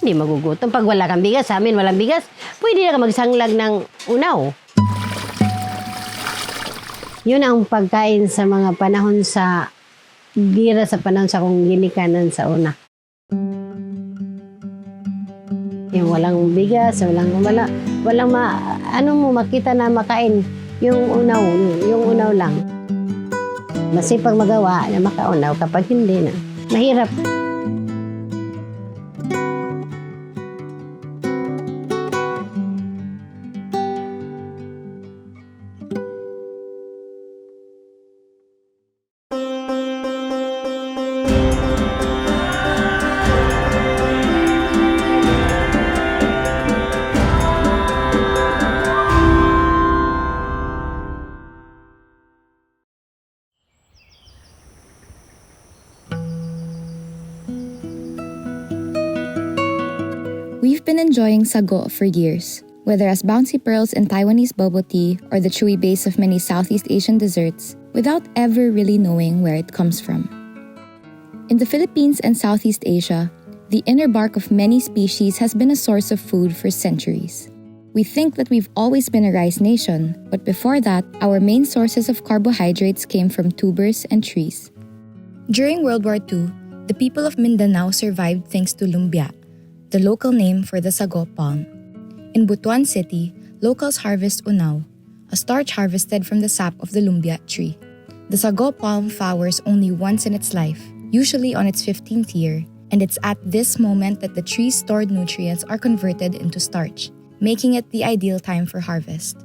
Hindi magugutom. Pag wala kang bigas, sa amin walang bigas, pwede na ka magsanglag ng unaw. Yun ang pagkain sa mga panahon sa gira sa panahon sa kong ginikanan sa una. Yung walang bigas, walang makita na makain. Yung unaw lang. Masipag magawa na makaunaw kapag hindi na. Mahirap. We've been enjoying sago for years, whether as bouncy pearls in Taiwanese bubble tea or the chewy base of many Southeast Asian desserts, without ever really knowing where it comes from. In the Philippines and Southeast Asia, the inner bark of many species has been a source of food for centuries. We think that we've always been a rice nation, but before that, our main sources of carbohydrates came from tubers and trees. During World War II, the people of Mindanao survived thanks to lumbia, the local name for the sago palm. In Butuan City, locals harvest unaw, a starch harvested from the sap of the lumbia tree. The sago palm flowers only once in its life, usually on its 15th year, and it's at this moment that the tree's stored nutrients are converted into starch, making it the ideal time for harvest.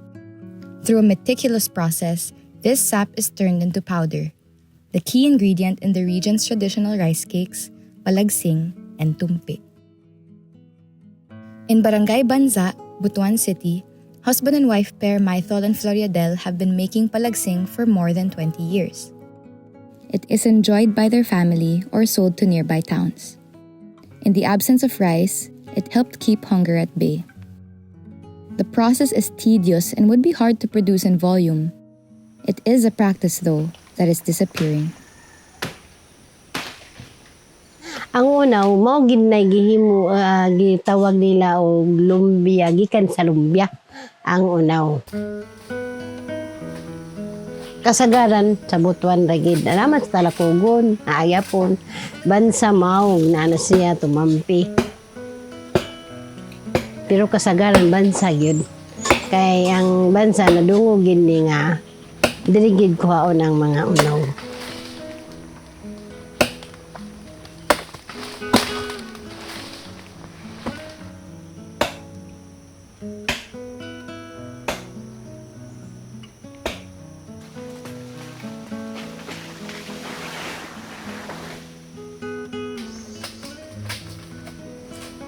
Through a meticulous process, this sap is turned into powder, the key ingredient in the region's traditional rice cakes, palagsing, and tumpi. In Barangay Banza, Butuan City, husband and wife pair Mythol and Floriadel have been making palagsing for more than 20 years. It is enjoyed by their family or sold to nearby towns. In the absence of rice, it helped keep hunger at bay. The process is tedious and would be hard to produce in volume. It is a practice, though, that is disappearing. Ang unaw, mao ginay gihimo gitawag nila og lumbia, gikan sa lumbia ang unaw. Kasagaran sa Butuan ragid, naman sa Talakugon, Aayapon, Bansa mao na siya tumampi. Pero kasagaran Bansa gyud. Kay ang Bansa nadungog gini nga dili gid kuhaon ang mga unaw.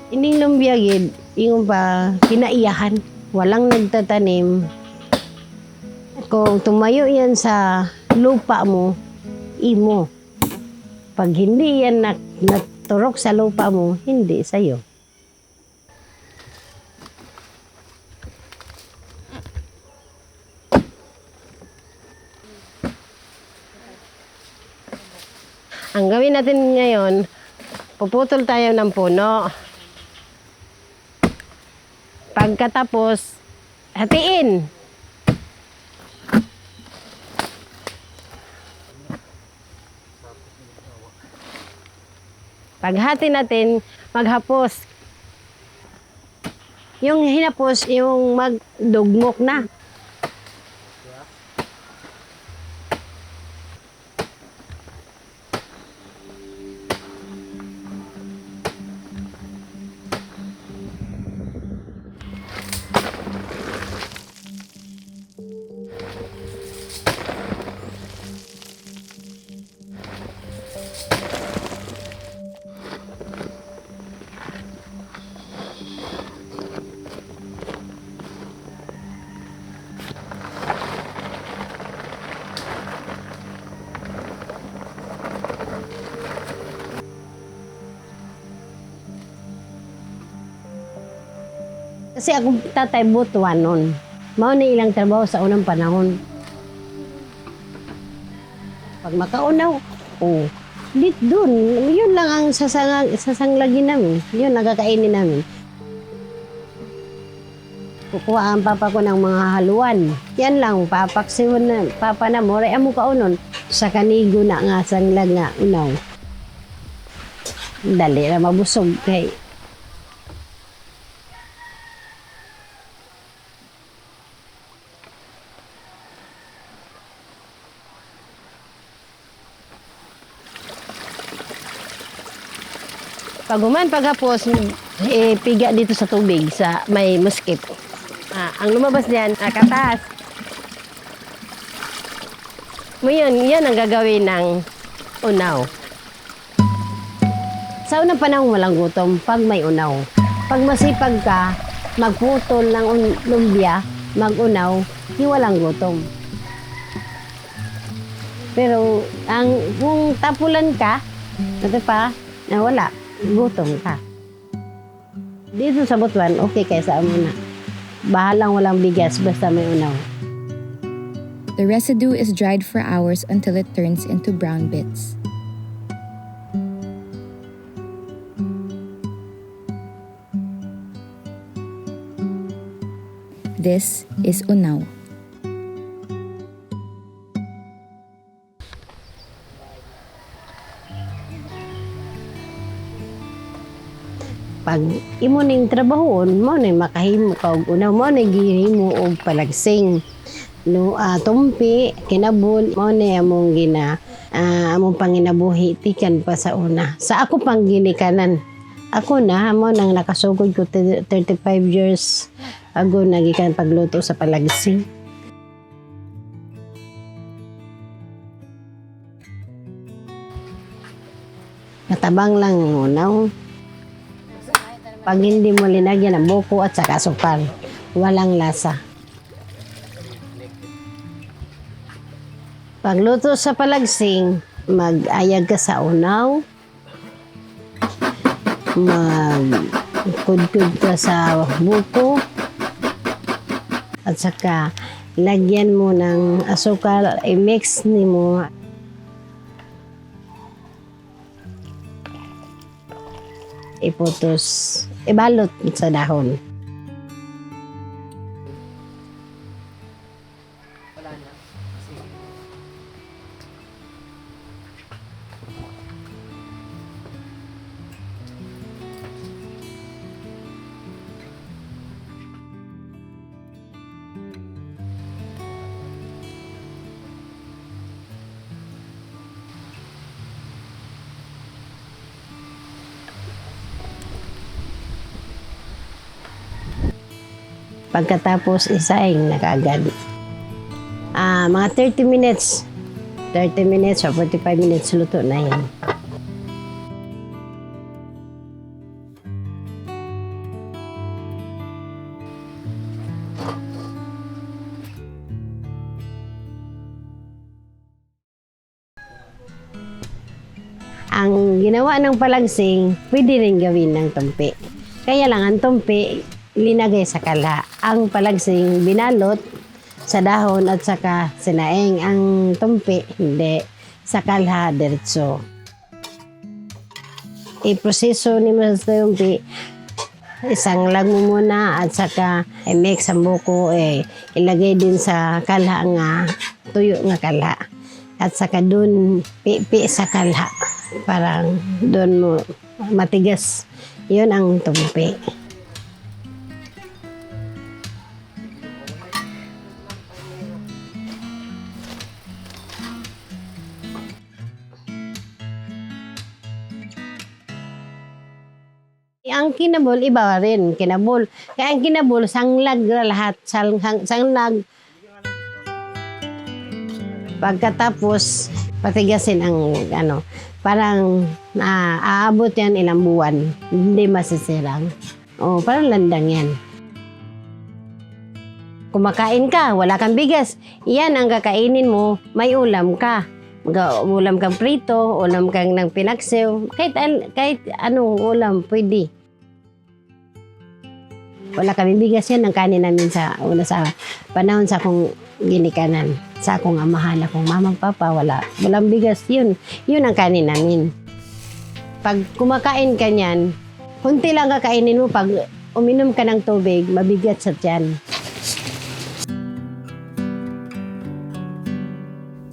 Ining lumbia gid, yung pa kinaiyahan, walang nagtatanim. Kung tumayo yan sa lupa mo, imo. Pag hindi yan naturok sa lupa mo, hindi sa'yo. Ang gawin natin ngayon, puputol tayo ng puno. Pagkatapos, hatiin. Paghati natin, maghapos. Yung hinapos, yung magdugmok na. Kasi akong tatay Butuan nun. Mao na ilang trabaho sa unang panahon. Pag makaunaw, Doon, yun lang ang sasanglagin namin. Yun, nagkakainin namin. Kukuha ang papa ko ng mga haluan. Yan lang, papaksiwan na, papa na mo, ray amo kaunon. Sa kanigo na nga, sanglag nga, unaw. Dali na mabusog kay. Paguman pagkapos, piga dito sa tubig sa may muskit. Ang lumabas diyan, katas. Yan ang gagawin ng unaw. Sa unang panahon walang gutom pag may unaw. Pag masipag ka, magputol ng lumbia, mag-unaw, di walang gutom. Pero kung tapulan ka, ito pa, wala. Gutom ka. Dito sa Butuan, okay kaya sa amo na. Bahalang walang bigas basta may unaw. The residue is dried for hours until it turns into brown bits. This is unaw. Pag imo ning trabahon, mo na makahimo ka og unaw, mo na gihimo og palagsing. Tumpi, kinabul, mo na among among panginabuhi tikan pa sa una. Sa ako pang ginikanan. Ako na, mo nang nakasugod ko 35 years ago nagikan pagluto sa palagsing. Matabang lang yung unaw. Pag hindi mo linagyan ng buko at saka asukal, walang lasa. Pagluto sa palagsing, mag-ayag ka sa unaw, magkudkud ka sa buko, at saka lagyan mo ng asukal, i-mix ni mo. Iputos, ibalot sa dahon. Pagkatapos isaing na kaagad. Mga 30 minutes or 45 minutes luto na yan. Ang ginawa ng palagsing, pwede rin gawin ng tumpi. Kaya lang ang tumpi, linagay sa kala. Ang palagsing binalot sa dahon at saka sinaing. Ang tumpi, hindi. Sa kalha, diretso. Iproseso ni mo sa tumpi, isang lag mo muna at saka i-mix ang buko, ilagay din sa kalha nga, tuyo nga kalha. At saka dun, pipi sa kalha. Parang dun mo matigas. Yun ang tumpi. Ang kinabol, iba rin. Kinabol. Kaya ang kinabol, sanglag na lahat. Sanglag. Pagkatapos, patigasin ang parang aabot yan ilang buwan. Hindi masisirang. Parang landang yan. Kumakain ka, wala kang bigas. Yan ang kakainin mo, may ulam ka. Ulam kang prito, ulam kang ng pinaksew. Kahit anong ulam, pwede. Wala kami bigas yan ang kanin namin sa panahon sa akong ginikanan. Sa akong amahan, akong mamang papa, walang bigas. Yun ang kanin namin. Pag kumakain ka niyan, kunti lang kakainin mo. Pag uminom ka ng tubig, mabigat sa tiyan.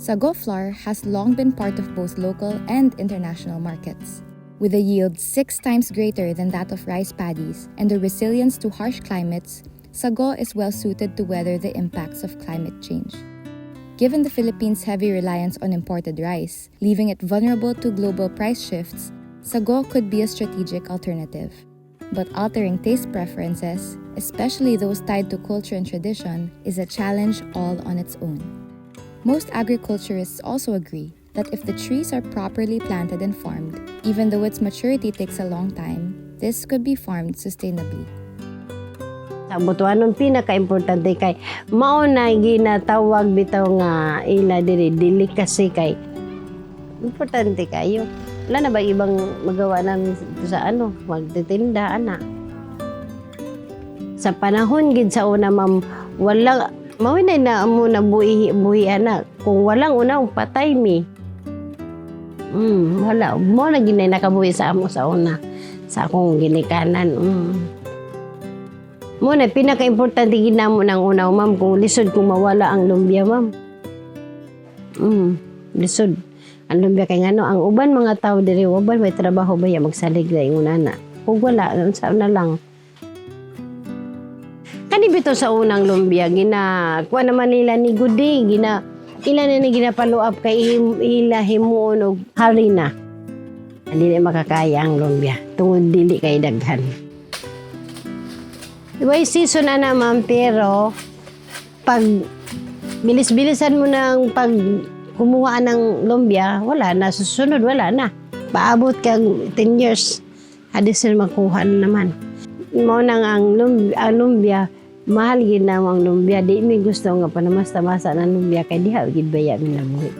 Sago flour has long been part of both local and international markets. With a yield 6 times greater than that of rice paddies and a resilience to harsh climates, sago is well suited to weather the impacts of climate change. Given the Philippines' heavy reliance on imported rice, leaving it vulnerable to global price shifts, sago could be a strategic alternative. But altering taste preferences, especially those tied to culture and tradition, is a challenge all on its own. Most agriculturists also agree that if the trees are properly planted and farmed, even though its maturity takes a long time, this could be farmed sustainably. Sa Butuanon, pinaka-importante kay mao na ginatawag bitaw nga ila dili kasi kay importante kayo. Wala na ba ibang magawa namin sa magtitinda, ana. Sa panahon gid sa una, ma'am, wala, mawinay na mo na buhi anak. Kung walang unang patay mi. Wala. Mo na ginay nakabuhi sa amo sa una. Sa akong ginikanan. Mo na, pinaka-importante ginamo ng una, ma'am, kung lisod kung mawala ang lumbia, ma'am. Lisod. Ang lumbia kay ngano, ang uban mga tao diri, uban may trabaho ba ya magsalig na yung unana. Kung wala, saan na lang. Kanibito sa unang lumbia, kuha naman nila ni Gudi, ila na ginapaluap kay ila himuon og harina. Hindi na makakaya ang lumbia, tungod dili kay daghan. Way season na ma'am, pero pag bilis-bilisan mo ng pag kumuha ng lumbia, wala na, susunod wala na. Paabot kang 10 years, hadis na makuha na naman. Mo nang ang lumbia, mahal gid na ang lumbia. Di mi gusto nga panamasta-masa ng lumbia kay diha gid baya mi nabuhi.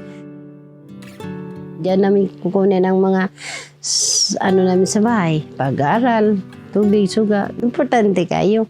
Diyan namin kukunin ang mga namin sa bahay, pag-aaral, tubig, suga. Importante kayo.